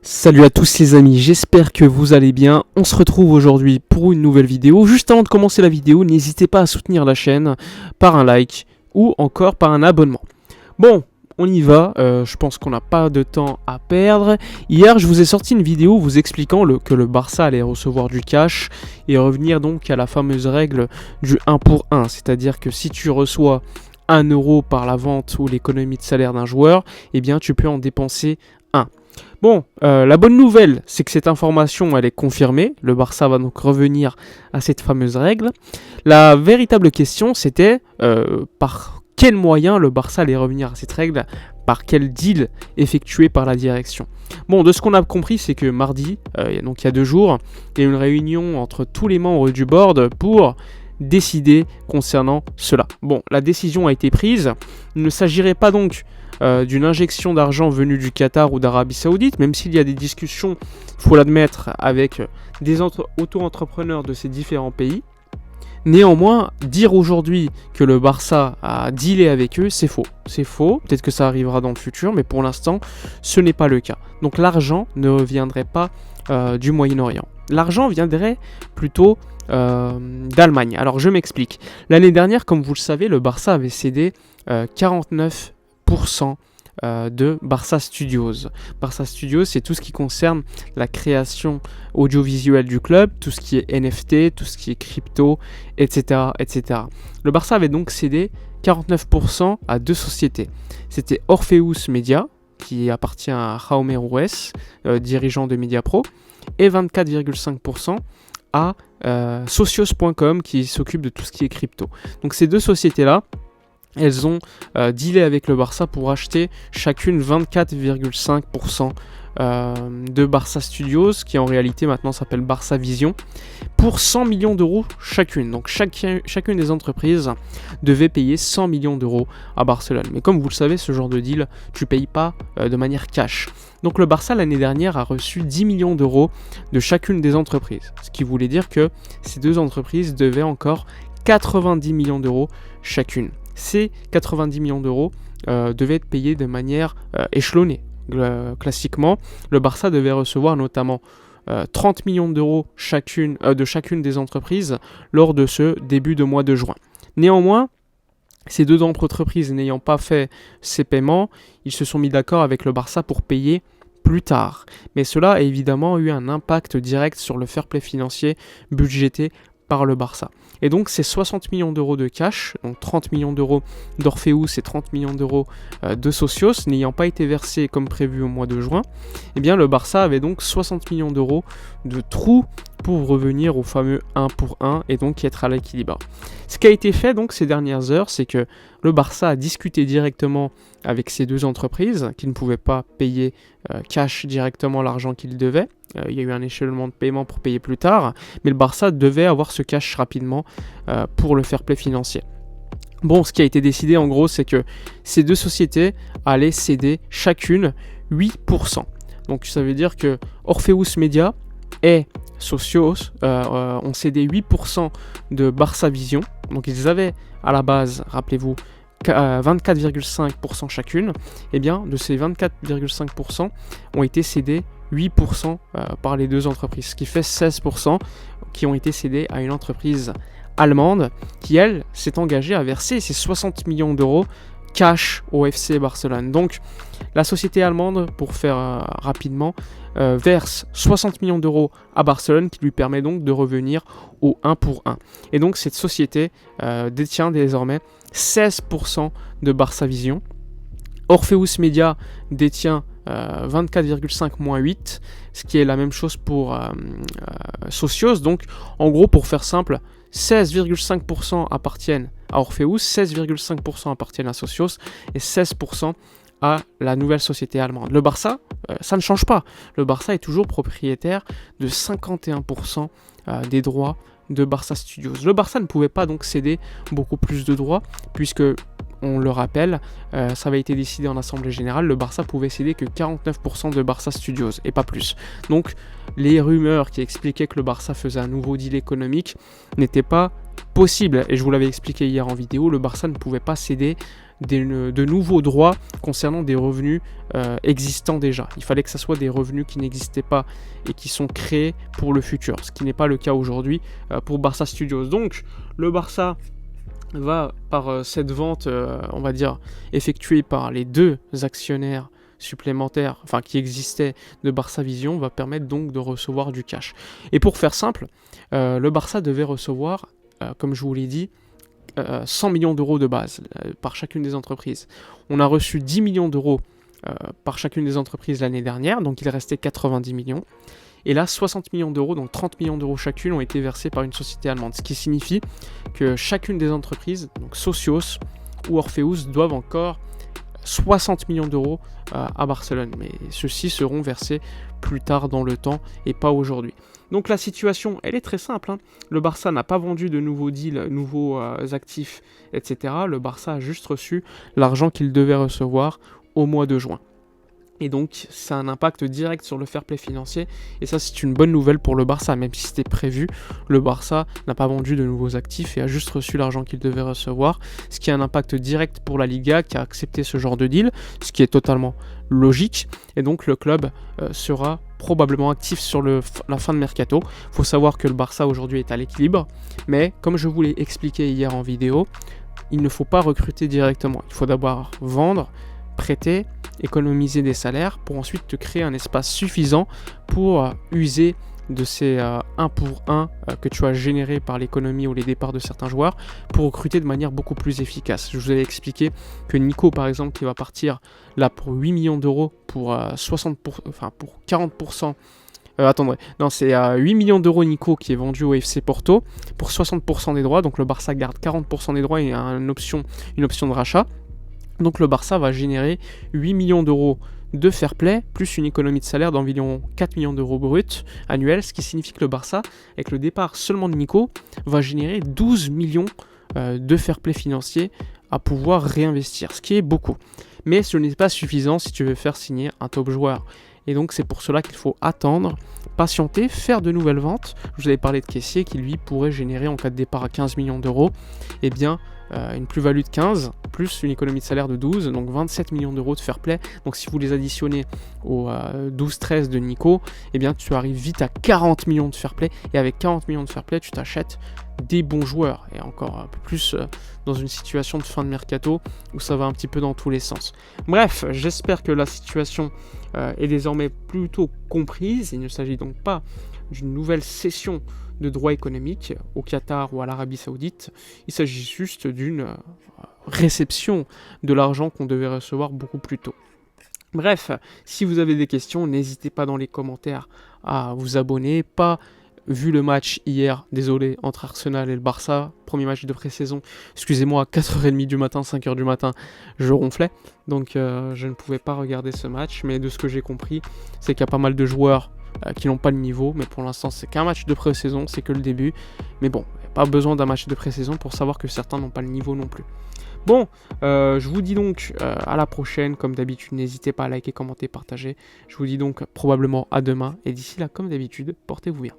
Salut à tous les amis, j'espère que vous allez bien. On se retrouve aujourd'hui pour une nouvelle vidéo. Juste avant de commencer la vidéo, n'hésitez pas à soutenir la chaîne par un like ou encore par un abonnement. Bon, on y va, je pense qu'on n'a pas de temps à perdre. Hier, je vous ai sorti une vidéo vous expliquant que le Barça allait recevoir du cash et revenir donc à la fameuse règle du 1 pour 1. C'est-à-dire que si tu reçois 1 euro par la vente ou l'économie de salaire d'un joueur, eh bien tu peux en dépenser 1. Bon, la bonne nouvelle, c'est que cette information, elle est confirmée. Le Barça va donc revenir à cette fameuse règle. La véritable question, c'était par quel moyen le Barça allait revenir à cette règle, par quel deal effectué par la direction. Bon, de ce qu'on a compris, c'est que mardi, donc il y a 2 jours, il y a eu une réunion entre tous les membres du board pour décider concernant cela. Bon, la décision a été prise. Il ne s'agirait pas donc d'une injection d'argent venue du Qatar ou d'Arabie Saoudite, même s'il y a des discussions, il faut l'admettre, avec des auto-entrepreneurs de ces différents pays. Néanmoins, dire aujourd'hui que le Barça a dealé avec eux, c'est faux. C'est faux, peut-être que ça arrivera dans le futur, mais pour l'instant, ce n'est pas le cas. Donc l'argent ne viendrait pas du Moyen-Orient. L'argent viendrait plutôt d'Allemagne. Alors je m'explique. L'année dernière, comme vous le savez, le Barça avait cédé 49% de Barça Studios. Barça Studios, c'est tout ce qui concerne la création audiovisuelle du club, tout ce qui est NFT, tout ce qui est crypto, etc., etc. Le Barça avait donc cédé 49% à 2 sociétés. C'était Orpheus Media, qui appartient à Jaume Ruiz, dirigeant de Mediapro, et 24,5% à Socios.com, qui s'occupe de tout ce qui est crypto. Donc ces 2 sociétés-là, elles ont dealé avec le Barça pour acheter chacune 24,5% de Barça Studios, qui en réalité maintenant s'appelle Barça Vision, pour 100 millions d'euros chacune. Donc chacune des entreprises devait payer 100 millions d'euros à Barcelone. Mais comme vous le savez, ce genre de deal, tu ne payes pas de manière cash. Donc le Barça l'année dernière a reçu 10 millions d'euros de chacune des entreprises. Ce qui voulait dire que ces 2 entreprises devaient encore 90 millions d'euros chacune. Ces 90 millions d'euros devaient être payés de manière échelonnée. Classiquement, le Barça devait recevoir notamment 30 millions d'euros de chacune des entreprises lors de ce début de mois de juin. Néanmoins, ces 2 entreprises n'ayant pas fait ces paiements, ils se sont mis d'accord avec le Barça pour payer plus tard. Mais cela a évidemment eu un impact direct sur le fair play financier budgété par le Barça. Et donc ces 60 millions d'euros de cash, donc 30 millions d'euros d'Orpheus et 30 millions d'euros de Socios, n'ayant pas été versés comme prévu au mois de juin, eh bien le Barça avait donc 60 millions d'euros de trous pour revenir au fameux 1 pour 1 et donc être à l'équilibre. Ce qui a été fait donc ces dernières heures, c'est que le Barça a discuté directement avec ces 2 entreprises qui ne pouvaient pas payer cash directement l'argent qu'ils devaient. Il y a eu un échelonnement de paiement pour payer plus tard, mais le Barça devait avoir ce cash rapidement pour le fair play financier. Bon, ce qui a été décidé en gros, c'est que ces 2 sociétés allaient céder chacune 8%. Donc ça veut dire que Orpheus Media et Socios ont cédé 8% de Barça Vision. Donc ils avaient à la base, rappelez-vous, 24,5% chacune. Et bien de ces 24,5% ont été cédés 8% par les 2 entreprises, ce qui fait 16% qui ont été cédés à une entreprise allemande qui, elle, s'est engagée à verser ses 60 millions d'euros cash au FC Barcelone. Donc la société allemande, pour faire rapidement, verse 60 millions d'euros à Barcelone, qui lui permet donc de revenir au 1 pour 1. Et donc cette société détient désormais 16% de Barça Vision. Orpheus Media détient 24,5 moins 8, ce qui est la même chose pour Socios. Donc en gros, pour faire simple, 16,5% appartiennent à Orpheus, 16,5% appartiennent à Socios et 16% à la nouvelle société allemande. Le Barça, ça ne change pas. Le Barça est toujours propriétaire de 51% des droits de Barça Studios. Le Barça ne pouvait pas donc céder beaucoup plus de droits, puisque, on le rappelle, ça avait été décidé en assemblée générale, le Barça pouvait céder que 49% de Barça Studios et pas plus. Donc les rumeurs qui expliquaient que le Barça faisait un nouveau deal économique n'étaient pas possibles. Et je vous l'avais expliqué hier en vidéo, le Barça ne pouvait pas céder de nouveaux droits concernant des revenus existants déjà. Il fallait que ce soit des revenus qui n'existaient pas et qui sont créés pour le futur, ce qui n'est pas le cas aujourd'hui pour Barça Studios. Donc le Barça va, par cette vente, on va dire, effectuée par les deux actionnaires supplémentaires, enfin qui existaient de Barça Vision, va permettre donc de recevoir du cash. Et pour faire simple, le Barça devait recevoir, comme je vous l'ai dit, 100 millions d'euros de base par chacune des entreprises. On a reçu 10 millions d'euros par chacune des entreprises l'année dernière, donc il restait 90 millions. Et là, 60 millions d'euros, donc 30 millions d'euros chacune, ont été versés par une société allemande. Ce qui signifie que chacune des entreprises, donc Socios ou Orpheus, doivent encore 60 millions d'euros à Barcelone. Mais ceux-ci seront versés plus tard dans le temps et pas aujourd'hui. Donc la situation, elle est très simple. Hein. Le Barça n'a pas vendu de nouveaux deals, nouveaux actifs, etc. Le Barça a juste reçu l'argent qu'il devait recevoir au mois de juin. Et donc, ça a un impact direct sur le fair play financier. Et ça, c'est une bonne nouvelle pour le Barça. Même si c'était prévu, le Barça n'a pas vendu de nouveaux actifs et a juste reçu l'argent qu'il devait recevoir. Ce qui a un impact direct pour la Liga qui a accepté ce genre de deal. Ce qui est totalement logique. Et donc, le club sera probablement actif sur la fin de mercato. Il faut savoir que le Barça aujourd'hui est à l'équilibre. Mais comme je vous l'ai expliqué hier en vidéo, il ne faut pas recruter directement. Il faut d'abord vendre, prêter, économiser des salaires pour ensuite te créer un espace suffisant pour user de ces 1 pour 1 que tu as généré par l'économie ou les départs de certains joueurs pour recruter de manière beaucoup plus efficace. Je vous avais expliqué que Nico par exemple qui va partir là pour 8 millions d'euros pour 40%. Attendez, non c'est 8 millions d'euros Nico qui est vendu au FC Porto pour 60% des droits, donc le Barça garde 40% des droits et a une option de rachat. Donc le Barça va générer 8 millions d'euros de fair play, plus une économie de salaire d'environ 4 millions d'euros bruts annuels, ce qui signifie que le Barça, avec le départ seulement de Nico, va générer 12 millions de fair play financier à pouvoir réinvestir, ce qui est beaucoup. Mais ce n'est pas suffisant si tu veux faire signer un top joueur. Et donc c'est pour cela qu'il faut attendre, patienter, faire de nouvelles ventes. Je vous avais parlé de Kessié qui lui pourrait générer en cas de départ à 15 millions d'euros, eh bien une plus-value de 15, plus une économie de salaire de 12, donc 27 millions d'euros de fair play. Donc si vous les additionnez aux 12-13 de Nico, eh bien tu arrives vite à 40 millions de fair play. Et avec 40 millions de fair play, tu t'achètes des bons joueurs. Et encore un peu plus dans une situation de fin de mercato où ça va un petit peu dans tous les sens. Bref, j'espère que la situation est désormais plutôt comprise. Il ne s'agit donc pas d'une nouvelle cession de droits économiques au Qatar ou à l'Arabie Saoudite. Il s'agit juste d'une réception de l'argent qu'on devait recevoir beaucoup plus tôt. Bref, si vous avez des questions, n'hésitez pas dans les commentaires à vous abonner. Pas vu le match hier, désolé, entre Arsenal et le Barça, premier match de pré-saison, excusez-moi, à 4h30 du matin, 5h du matin, je ronflais, donc je ne pouvais pas regarder ce match, mais de ce que j'ai compris, c'est qu'il y a pas mal de joueurs qui n'ont pas le niveau, mais pour l'instant c'est qu'un match de pré-saison, c'est que le début, mais bon, il n'y a pas besoin d'un match de pré-saison pour savoir que certains n'ont pas le niveau non plus. Bon, je vous dis donc à la prochaine, comme d'habitude, n'hésitez pas à liker, commenter, partager, je vous dis donc probablement à demain, et d'ici là, comme d'habitude, portez-vous bien.